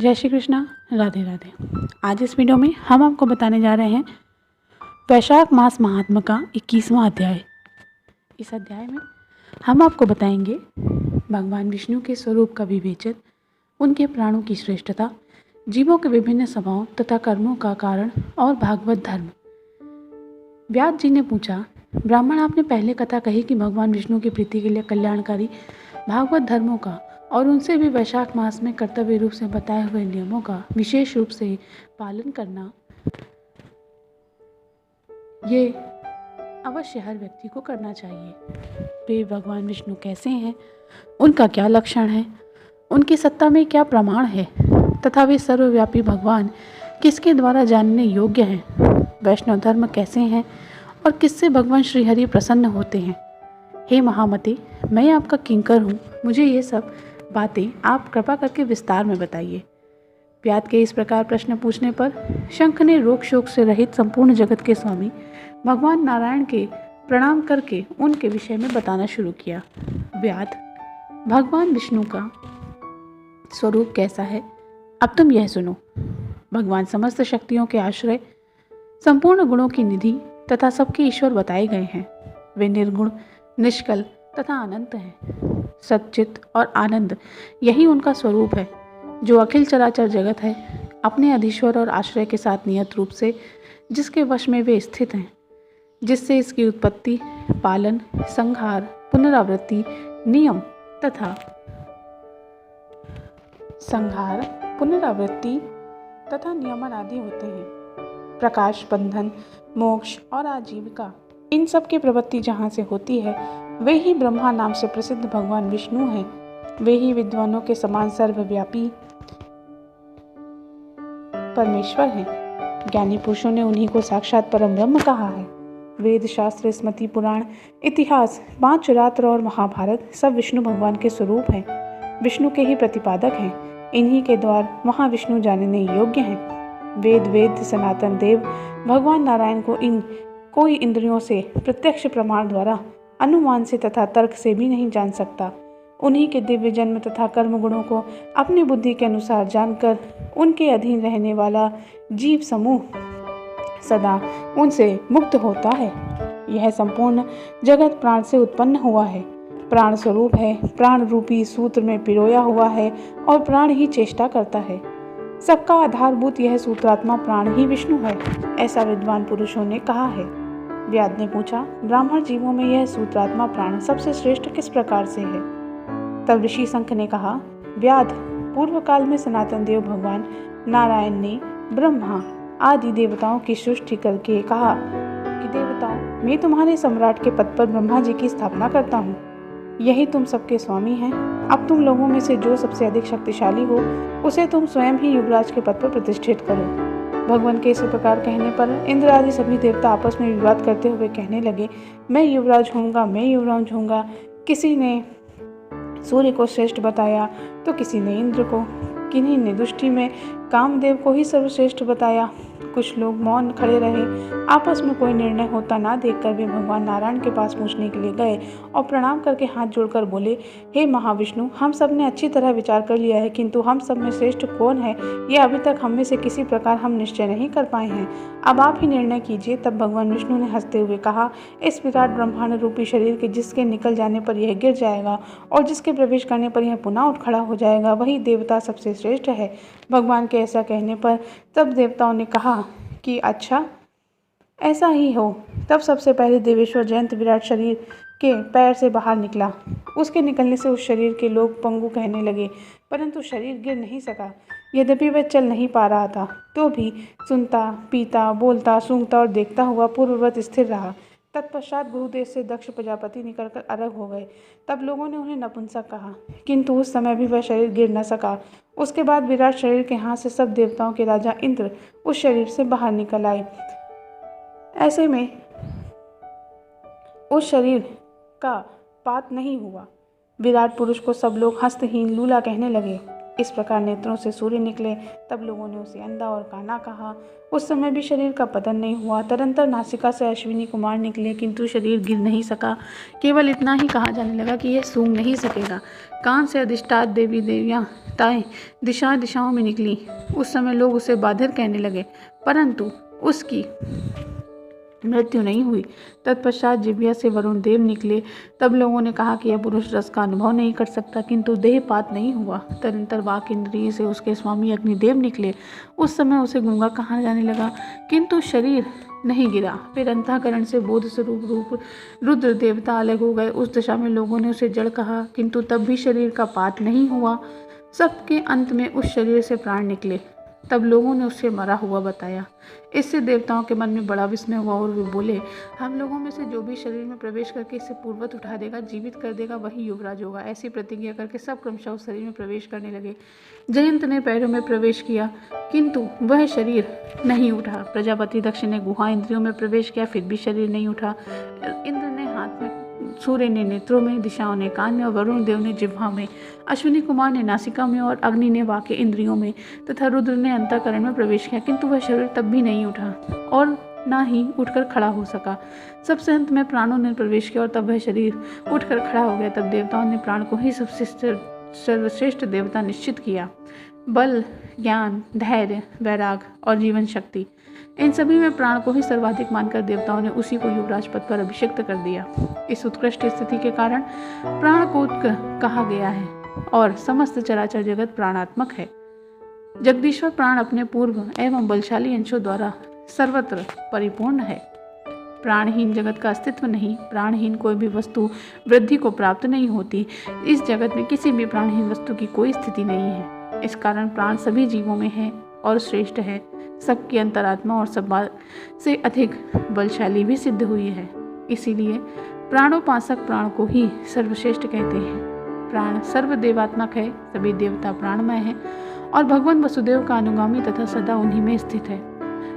जय श्री कृष्णा, राधे राधे। आज इस वीडियो में हम आपको बताने जा रहे हैं वैशाख मास महात्म्य का 21वां अध्याय। इस अध्याय में हम आपको बताएंगे भगवान विष्णु के स्वरूप का विवेचन, उनके प्राणों की श्रेष्ठता, जीवों के विभिन्न स्वभाव तथा कर्मों का कारण और भागवत धर्म। व्यास जी ने पूछा, ब्राह्मण, आपने पहले कथा कही कि भगवान विष्णु की प्रीति के लिए कल्याणकारी भागवत धर्मों का और उनसे भी वैशाख मास में कर्तव्य रूप से बताए हुए नियमों का विशेष रूप से पालन करना ये अवश्य हर व्यक्ति को करना चाहिए। वे भगवान विष्णु कैसे हैं, उनका क्या लक्षण है, उनकी सत्ता में क्या प्रमाण है तथा वे सर्वव्यापी भगवान किसके द्वारा जानने योग्य हैं, वैष्णव धर्म कैसे हैं और किससे भगवान श्रीहरि प्रसन्न होते हैं। हे महामते, मैं आपका किंकर हूँ, मुझे ये सब बातें आप कृपा करके विस्तार में बताइए। व्यास के इस प्रकार प्रश्न पूछने पर शंख ने रोग शोक से रहित संपूर्ण जगत के स्वामी भगवान नारायण के प्रणाम करके उनके विषय में बताना शुरू किया। व्यास, भगवान विष्णु का स्वरूप कैसा है, अब तुम यह सुनो। भगवान समस्त शक्तियों के आश्रय, संपूर्ण गुणों की निधि तथा सबके ईश्वर बताए गए हैं। वे निर्गुण, निष्कल तथा अनंत हैं। सच्चित और आनंद यही उनका स्वरूप है, जो अखिल चराचर जगत है, अपने अधीश्वर और आश्रय के साथ नियत रूप से जिसके वश में वे स्थित हैं, जिससे इसकी उत्पत्ति, पालन, संहार, पुनरावृत्ति, नियम तथा नियमन आदि होते हैं। प्रकाश, बंधन, मोक्ष और आजीविका, इन सब की प्रवृत्ति जहाँ से होती है, वे ही ब्रह्मा नाम से प्रसिद्ध भगवान विष्णु हैं। वे ही विद्वानों के समान सर्वव्यापी परमेश्वर हैं। ज्ञानी पुरुषों ने उन्हीं को साक्षात परम ब्रह्म कहा है। वेद, शास्त्र, स्मृति, पुराण, इतिहास, 5 रात्र और महाभारत सब विष्णु भगवान के स्वरूप हैं, विष्णु के ही प्रतिपादक हैं। इन्हीं के द्वार महाविष्णु जानने योग्य हैं। वेद सनातन देव भगवान नारायण को कोई इंद्रियों से प्रत्यक्ष प्रमाण द्वारा, अनुमान से तथा तर्क से भी नहीं जान सकता। उन्हीं के दिव्य जन्म तथा कर्म गुणों को अपनी बुद्धि के अनुसार जानकर उनके अधीन रहने वाला जीव समूह सदा उनसे मुक्त होता है। यह संपूर्ण जगत प्राण से उत्पन्न हुआ है, प्राण स्वरूप है, प्राण रूपी सूत्र में पिरोया हुआ है और प्राण ही चेष्टा करता है। सबका आधारभूत यह सूत्रात्मा प्राण ही विष्णु है, ऐसा विद्वान पुरुषों ने कहा है। व्यास ने पूछा, ब्राह्मण जीवों में यह सूत्रात्मा प्राण सबसे श्रेष्ठ किस प्रकार से है? तब ऋषि शंख ने कहा, व्यास, पूर्व काल में सनातन देव भगवान नारायण ने ब्रह्मा आदि देवताओं की सृष्टि करके कहा कि देवताओं, मैं तुम्हारे सम्राट के पद पर ब्रह्मा जी की स्थापना करता हूँ। यही तुम सबके स्वामी हैं। अब तुम लोगों में से जो सबसे अधिक शक्तिशाली हो, उसे तुम स्वयं ही युवराज के पद पर प्रतिष्ठित करो। भगवान के इस प्रकार कहने पर इंद्र आदि सभी देवता आपस में विवाद करते हुए कहने लगे, मैं युवराज होऊंगा। किसी ने सूर्य को श्रेष्ठ बताया तो किसी ने इंद्र को, किन्हीं ने दृष्टि में कामदेव को ही सर्वश्रेष्ठ बताया। कुछ लोग मौन खड़े रहे। आपस में कोई निर्णय होता ना देखकर वे भगवान नारायण के पास पूछने के लिए गए और प्रणाम करके हाथ जोड़कर बोले, हे महाविष्णु, हम सब ने अच्छी तरह विचार कर लिया है, किंतु हम सब में श्रेष्ठ कौन है यह अभी तक हम में से किसी प्रकार हम निश्चय नहीं कर पाए हैं। अब आप ही निर्णय कीजिए। तब भगवान विष्णु ने हंसते हुए कहा, इस विराट ब्रह्मांड रूपी शरीर के जिसके निकल जाने पर यह गिर जाएगा और जिसके प्रवेश करने पर यह पुनः उठ खड़ा हो जाएगा, वही देवता सबसे श्रेष्ठ है। भगवान के ऐसा कहने पर तब देवताओं ने कहा कि अच्छा, ऐसा ही हो। तब सबसे पहले देवेश्वर जयंत विराट शरीर के पैर से बाहर निकला। उसके निकलने से उस शरीर के लोग पंगु कहने लगे, परंतु शरीर गिर नहीं सका। यद्यपि वह चल नहीं पा रहा था, तो भी सुनता, पीता, बोलता, सूंघता और देखता हुआ पूर्ववत स्थिर रहा। तत्पश्चात गुरुदेव से दक्ष प्रजापति निकलकर अलग हो गए। तब लोगों ने उन्हें नपुंसक कहा, किंतु उस समय भी वह शरीर गिर न सका। उसके बाद विराट शरीर के हाथ से सब देवताओं के राजा इंद्र उस शरीर से बाहर निकल आए। ऐसे में उस शरीर का पात नहीं हुआ। विराट पुरुष को सब लोग हस्तहीन, लूला कहने लगे। इस प्रकार नेत्रों से सूर्य निकले। तब लोगों ने उसे अंधा और काना कहा। उस समय भी शरीर का पतन नहीं हुआ। तदंतर नासिका से अश्विनी कुमार निकले, किंतु शरीर गिर नहीं सका। केवल इतना ही कहा जाने लगा कि यह सूंघ नहीं सकेगा। कान से अधिष्ठात देवी देवियाँ ताएं दिशा दिशाओं में निकली। उस समय लोग उसे बाधिर कहने लगे, परंतु उसकी मृत्यु नहीं हुई। तत्पश्चात जिब्या से वरुण देव निकले। तब लोगों ने कहा कि यह पुरुष रस का अनुभव नहीं कर सकता, किंतु देहपात नहीं हुआ। तदंतर वाक इंद्रिय से उसके स्वामी अग्निदेव निकले। उस समय उसे गूंगा कहा जाने लगा, किंतु शरीर नहीं गिरा। फिर अंतःकरण से बोध स्वरूप रूप रुद्र देवता अलग हो गए। उस दशा में लोगों ने उसे जड़ कहा, किंतु तब भी शरीर का पात नहीं हुआ। सबके अंत में उस शरीर से प्राण निकले। तब लोगों ने उसे मरा हुआ बताया। इससे देवताओं के मन में बड़ा विस्मय हुआ और वे बोले, हम लोगों में से जो भी शरीर में प्रवेश करके इसे पूर्वत उठा देगा, जीवित कर देगा, वही युवराज होगा। ऐसी प्रतिज्ञा करके सब क्रमशः उस शरीर में प्रवेश करने लगे। जयंत ने पैरों में प्रवेश किया, किंतु वह शरीर नहीं उठा। प्रजापति दक्ष ने गुहा इंद्रियों में प्रवेश किया, फिर भी शरीर नहीं उठा। इंद्र ने हाथ में, सूर्य ने नेत्रों में, दिशाओं ने कान में और वरुण देव ने जिह्वा में, अश्विनी कुमार ने नासिका में और अग्नि ने वाक्य इंद्रियों में तथा रुद्र ने अंतःकरण में प्रवेश किया, किंतु वह शरीर तब भी नहीं उठा और ना ही उठकर खड़ा हो सका। सबसे अंत में प्राणों ने प्रवेश किया और तब वह शरीर उठकर खड़ा हो गया। तब देवताओं ने प्राण को ही सर्वश्रेष्ठ देवता निश्चित किया। बल, ज्ञान, धैर्य, वैराग और जीवन शक्ति, इन सभी में प्राण को ही सर्वाधिक मानकर देवताओं ने उसी को युवराज पद पर अभिषिक्त कर दिया। इस उत्कृष्ट स्थिति के कारण प्राण को कहा गया है और समस्त चराचर जगत प्राणात्मक है। जगदीश्वर प्राण अपने पूर्व एवं बलशाली अंशों द्वारा सर्वत्र परिपूर्ण है। प्राणहीन जगत का अस्तित्व नहीं। प्राणहीन कोई भी वस्तु वृद्धि को प्राप्त नहीं होती। इस जगत में किसी भी प्राणहीन वस्तु की कोई स्थिति नहीं है। इस कारण प्राण सभी जीवों में है और श्रेष्ठ है। सबकी अंतरात्मा और सब से अधिक बलशाली भी सिद्ध हुई है। इसीलिए प्राणोपासक प्राण को ही सर्वश्रेष्ठ कहते हैं। प्राण सर्वदेवात्मक है। सभी देवता प्राणमय हैं और भगवान वसुदेव का अनुगामी तथा सदा उन्हीं में स्थित है।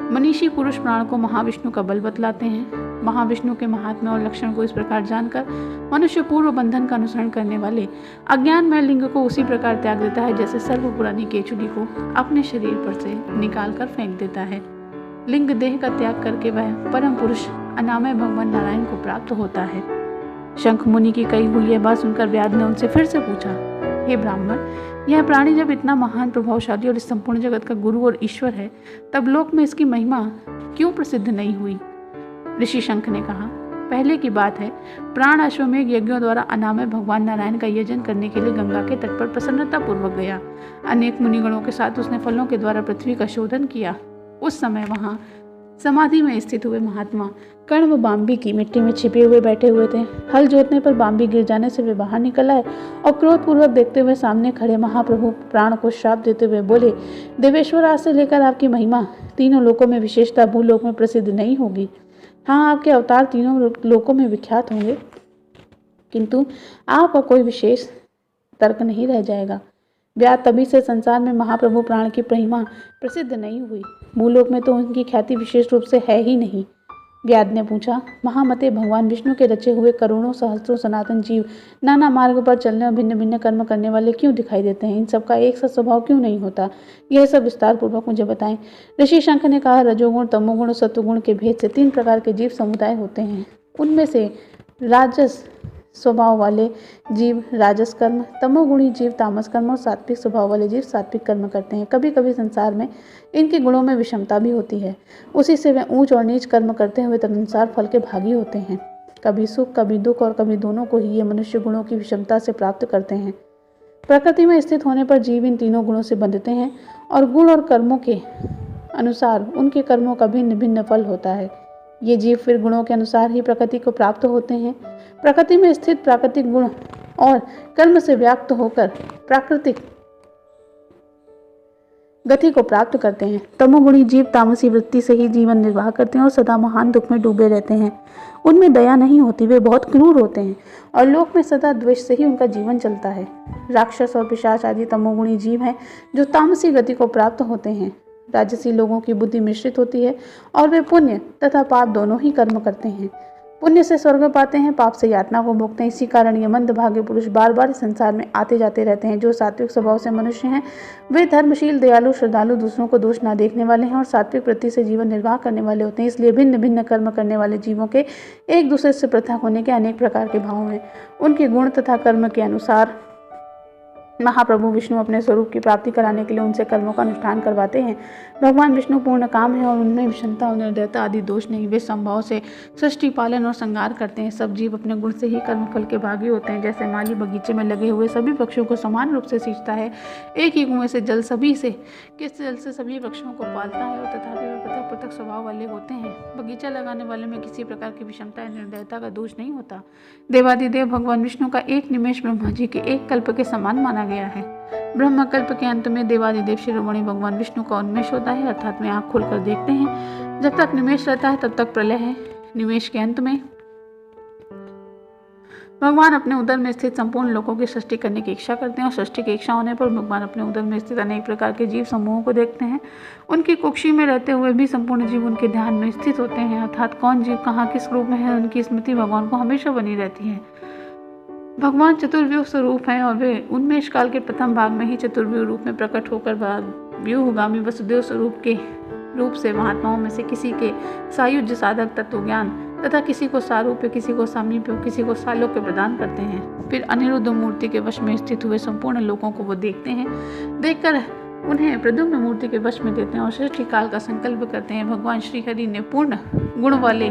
मनीषी पुरुष प्राण को महाविष्णु का बल बतलाते हैं। महाविष्णु के महात्म्य और लक्षण को इस प्रकार जानकर मनुष्य पूर्व बंधन का अनुसरण करने वाले अज्ञानमय लिंग को उसी प्रकार त्याग देता है जैसे सर्व पुरानी केचुली को अपने शरीर पर से निकाल कर फेंक देता है। लिंग देह का त्याग करके वह परम पुरुष अनामय भगवान नारायण को प्राप्त होता है। शंख मुनि की कही हुई यह बात सुनकर व्याध ने उनसे फिर से पूछा, हे ब्राह्मण, यह प्राणी जब इतना महान, प्रभावशाली और इस संपूर्ण जगत का गुरु और ईश्वर है, तब लोक में इसकी महिमा क्यों प्रसिद्ध नहीं हुई? ऋषि शंख ने कहा, पहले की बात है, प्राण अश्वमेघ यज्ञों द्वारा अनामय भगवान नारायण का यजन करने के लिए गंगा के तट पर प्रसन्नता पूर्वक गया। अनेक मुनिगणों के साथ उसने फलों के द्वारा पृथ्वी का शोधन किया। उस समय वहाँ समाधि में स्थित हुए महात्मा कण्व बाम्बी की मिट्टी में छिपे हुए बैठे हुए थे। हल जोतने पर बाम्बी गिर जाने से वे बाहर निकल आए और क्रोधपूर्वक देखते हुए सामने खड़े महाप्रभु प्राण को श्राप देते हुए बोले, देवेश्वर, आज से लेकर आपकी महिमा तीनों लोकों में, विशेषता भूलोक में प्रसिद्ध नहीं होगी। हाँ, आपके अवतार तीनों लोकों में विख्यात होंगे, किंतु आपका कोई विशेष तर्क नहीं रह जाएगा। व्याध, तभी से संसार में महाप्रभु प्राण की महिमा प्रसिद्ध नहीं हुई। भूलोक में तो उनकी ख्याति विशेष रूप से है ही नहीं। व्याध ने पूछा, महामते, भगवान विष्णु के रचे हुए करोड़ों सहस्त्रों सनातन जीव नाना मार्ग पर चलने और भिन्न भिन्न कर्म करने वाले क्यों दिखाई देते हैं? इन सबका एक सा स्वभाव क्यों नहीं होता? यह सब विस्तार पूर्वक मुझे बताएं। ऋषि शंख ने कहा, रजोगुण, तमोगुण और सत्वगुण के भेद से 3 प्रकार के जीव समुदाय होते हैं। उनमें से राजस स्वभाव वाले जीव राजस कर्म, तमोगुणी जीव तामस कर्म और सात्विक स्वभाव वाले जीव सात्विक कर्म करते हैं। कभी कभी संसार में इनके गुणों में विषमता भी होती है। उसी से वे ऊंच और नीच कर्म करते हुए तदनुसार फल के भागी होते हैं। कभी सुख, कभी दुख और कभी दोनों को ही ये मनुष्य गुणों की विषमता से प्राप्त करते हैं। प्रकृति में स्थित होने पर जीव इन तीनों गुणों से बंधते हैं और गुण और कर्मों के अनुसार उनके कर्मों का भिन्न भिन्न फल होता है। ये जीव फिर गुणों के अनुसार ही प्रकृति को प्राप्त होते हैं। प्रकृति में स्थित प्राकृतिक गुण और कर्म से व्याप्त होकर प्राकृतिक गति को प्राप्त करते हैं। तमोगुणी जीव तामसी वृत्ति से ही जीवन निर्वाह करते हैं और सदा महान दुख में डूबे रहते हैं। उनमें दया नहीं होती, वे बहुत क्रूर होते हैं और लोक में सदा द्वेष से ही उनका जीवन चलता है। राक्षस और पिशाच आदि तमोगुणी जीव हैं जो तामसी गति को प्राप्त होते हैं। राजसी लोगों की बुद्धि मिश्रित होती है और वे पुण्य तथा पाप दोनों ही कर्म करते हैं। पुण्य से स्वर्ग पाते हैं, पाप से यातना को भोगते हैं। इसी कारण ये मंदभागे पुरुष बार बार संसार में आते जाते रहते हैं। जो सात्विक स्वभाव से मनुष्य हैं वे धर्मशील, दयालु, श्रद्धालु, दूसरों को दोष ना देखने वाले हैं और सात्विक वृत्ति से जीवन निर्वाह करने वाले होते हैं। इसलिए भिन्न भिन्न कर्म करने वाले जीवों के एक दूसरे से पृथक होने के अनेक प्रकार के भाव हैं। उनके गुण तथा कर्म के अनुसार महाप्रभु विष्णु अपने स्वरूप की प्राप्ति कराने के लिए उनसे कर्मों का अनुष्ठान करवाते हैं। भगवान विष्णु पूर्ण काम है और उनमें विषमता और निर्दयता आदि दोष नहीं। वे संभाव से सृष्टि, पालन और संहार करते हैं। सब जीव अपने गुण से ही कर्मफल के भागी होते हैं। जैसे माली बगीचे में लगे हुए सभी वृक्षों को समान रूप से सींचता है, एक ही कुएं से जल से सभी वृक्षों को पालता है और तथापि वे पृथक पृथक स्वभाव वाले होते हैं। बगीचा लगाने वाले में किसी प्रकार की विषमता या निर्दयता का दोष नहीं होता। देवादिदेव भगवान विष्णु का एक निमेष ब्रह्मा जी के एक कल्प के समान माना गया है। ब्रह्म कल्प के अंत में देवादिदेव शिरोमणि भगवान विष्णु का उन्मेष होता है, अर्थात में आँख खोलकर देखते हैं। जब तक निमेष रहता है तब तक प्रलय है। निमेष के अंत में भगवान अपने उदर में स्थित संपूर्ण लोगों की सृष्टि करने की इच्छा करते हैं और सृष्टि की इच्छा होने पर भगवान अपने उदर में स्थित अनेक प्रकार के जीव समूहों को देखते हैं। उनकी कुक्षी में रहते हुए भी संपूर्ण जीव उनके ध्यान में स्थित होते हैं, अर्थात कौन जीव कहाँ किस रूप में है उनकी स्मृति भगवान को हमेशा बनी रहती है। भगवान चतुर्व्यूह स्वरूप हैं और वे उन्मेष काल के प्रथम भाग में ही चतुर्व्यूह रूप में प्रकट होकर व्यूहगामी वसुदेव स्वरूप के रूप से महात्माओं में से किसी के सायुज्य साधक तत्व ज्ञान तथा किसी को सारूप्य, किसी को सामीप्य, किसी को सालोक्य प्रदान करते हैं। फिर अनिरुद्ध मूर्ति के वश में स्थित हुए संपूर्ण लोगों को वो देखते हैं, देखकर उन्हें प्रद्युम्न मूर्ति के वश में देते हैं और सृष्टि काल का संकल्प करते हैं। भगवान श्री हरि ने पूर्ण गुण वाले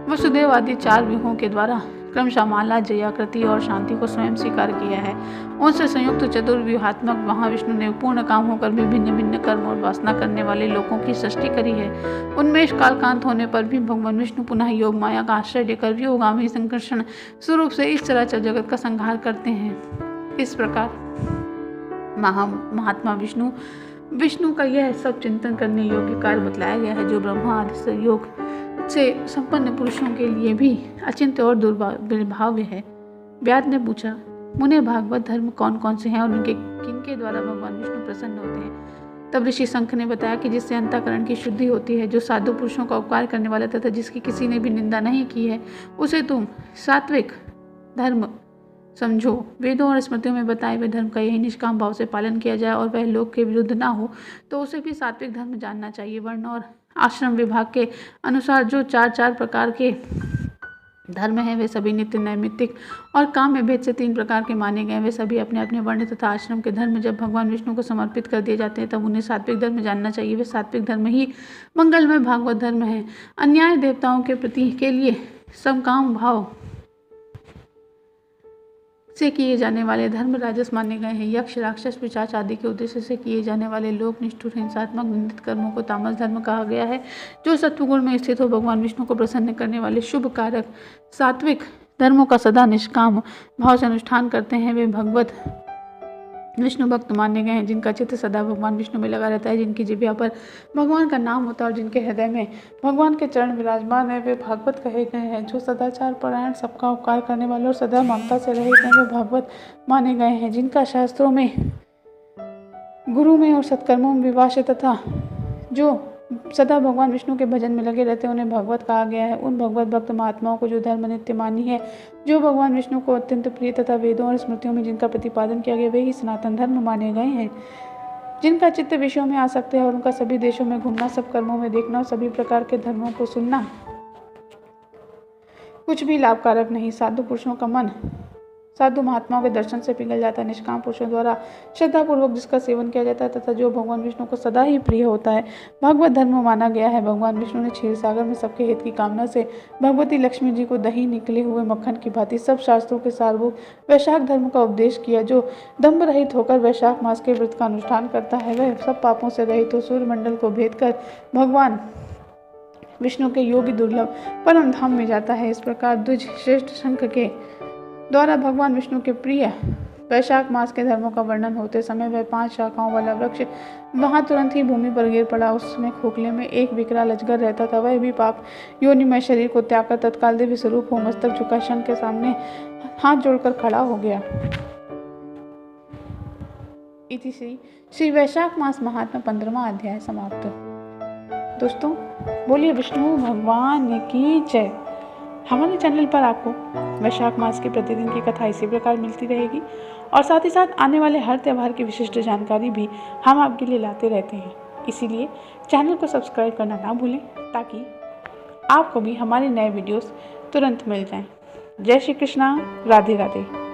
वसुदेव आदि 4 व्यूहों के द्वारा क्रमशः माला, जया, कृति और शांति को स्वयं स्वीकार किया है। उनसे संयुक्त चतुर्व्यूहात्मक महाविष्णु ने पूर्ण काम होकर भी भिन्न भिन्न कर्म और वासना करने वाले लोगों की सृष्टि करी है। उन्मेष कालकांत होने पर भी भगवान विष्णु पुनः योग माया का आश्रय लेकर व्यूहगामी संकर्षण स्वरूप से इस चराचर जगत का संहार करते हैं। इस प्रकार महात्मा विष्णु का यह सब चिंतन करने योग्य कार्य बतलाया गया है, जो ब्रह्मा आदि से योग से संपन्न पुरुषों के लिए भी अचिंत्य और दुर्भाव्य है। व्याध ने पूछा, मुने भागवत धर्म कौन कौन से हैं और उनके किनके द्वारा भगवान विष्णु प्रसन्न होते हैं? तब ऋषि शंख ने बताया कि जिससे अंतःकरण की शुद्धि होती है, जो साधु पुरुषों का उपकार करने वाला तथा जिसकी किसी ने भी निंदा नहीं की है, उसे तुम सात्विक धर्म समझो। वेदों और स्मृतियों में बताए हुए धर्म का यही निष्काम भाव से पालन किया जाए और वह लोक के विरुद्ध ना हो तो उसे भी सात्विक धर्म जानना चाहिए। वर्ण और आश्रम विभाग के अनुसार जो 4 प्रकार के धर्म हैं वे सभी नित्य, नैमित्तिक और काम में भेद से 3 प्रकार के माने गए। वे सभी अपने अपने वर्ण तथा आश्रम के धर्म जब भगवान विष्णु को समर्पित कर दिए जाते हैं तब उन्हें सात्विक धर्म जानना चाहिए। वे सात्विक धर्म ही मंगलमय भागवत धर्म है। अन्याय देवताओं के प्रति के लिए समकाम भाव से किए जाने वाले धर्म राजस माने गए हैं। यक्ष, राक्षस, पिशाच आदि के उद्देश्य से किए जाने वाले लोक निष्ठुर, हिंसात्मक, निंदित कर्मों को तामस धर्म कहा गया है। जो सत्वगुण में स्थित हो भगवान विष्णु को प्रसन्न करने वाले शुभ कारक सात्विक धर्मों का सदा निष्काम भाव से अनुष्ठान करते हैं, वे भगवत विष्णु भक्त माने गए हैं। जिनका चित्त सदा भगवान विष्णु में लगा रहता है, जिनकी जिह्वा पर भगवान का नाम होता है और जिनके हृदय में भगवान के चरण विराजमान है, वे भागवत कहे गए हैं। जो सदाचार परायण, सबका उपकार करने वाले और सदा ममता से रहित हैं, वे भागवत माने गए हैं। जिनका शास्त्रों में, गुरु में और सत्कर्मों में विवास तथा जो सदा भगवान विष्णु के भजन में लगे रहते हैं, उन्हें भगवत कहा गया है। उन भगवत भक्त महात्माओं को जो धर्म नित्य मानी है, जो भगवान विष्णु को अत्यंत प्रिय तथा वेदों और स्मृतियों में जिनका प्रतिपादन किया गया, वे ही सनातन धर्म माने गए हैं। जिनका चित्त विषयों में आसक्त है और उनका सभी देशों में घूमना, सब कर्मों में देखना और सभी प्रकार के धर्मों को सुनना कुछ भी लाभकारक नहीं। साधु पुरुषों का मन साधु महात्माओं के दर्शन से पिघल जाता है। निष्काम पुरुषों द्वारा श्रद्धापूर्वक जिसका सेवन किया जाता है तथा जो भगवान विष्णु को सदा ही प्रिय होता है, भागवत धर्म माना गया है। भगवान विष्णु ने क्षीर सागर में सबके हित की कामना से भगवती लक्ष्मी जी को दही निकले हुए मक्खन की भांति सब शास्त्रों के सारभूत वैशाख धर्म का उपदेश किया। जो दम्भ रहित होकर वैशाख मास के व्रत का अनुष्ठान करता है, वह सब पापों से रहित हो सूर्यमंडल को भेद कर भगवान विष्णु के योगी दुर्लभ परम धाम में जाता है। इस प्रकार द्विज श्रेष्ठ शंख के द्वारा भगवान विष्णु के प्रिय वैशाख मास के धर्मों का वर्णन होते समय वह 5 शाखाओं वाला वृक्ष वहां तुरंत ही भूमि पर गिर पड़ा। उसमें खोखले में एक विकराल अजगर रहता था। वह भी पाप योनिमय शरीर को त्याग कर तत्काल दिव्य स्वरूप हो मस्तक झुका शंख के सामने हाथ जोड़कर खड़ा हो गया। इति श्री वैशाख मास महात्मा 15वां अध्याय समाप्त। दोस्तों बोलिए विष्णु भगवान की जय। हमारे चैनल पर आपको वैशाख मास के प्रतिदिन की कथा इसी प्रकार मिलती रहेगी और साथ ही साथ आने वाले हर त्यौहार की विशिष्ट जानकारी भी हम आपके लिए लाते रहते हैं। इसीलिए चैनल को सब्सक्राइब करना ना भूलें ताकि आपको भी हमारे नए वीडियोस तुरंत मिल जाएं। जय श्री कृष्णा, राधे राधे।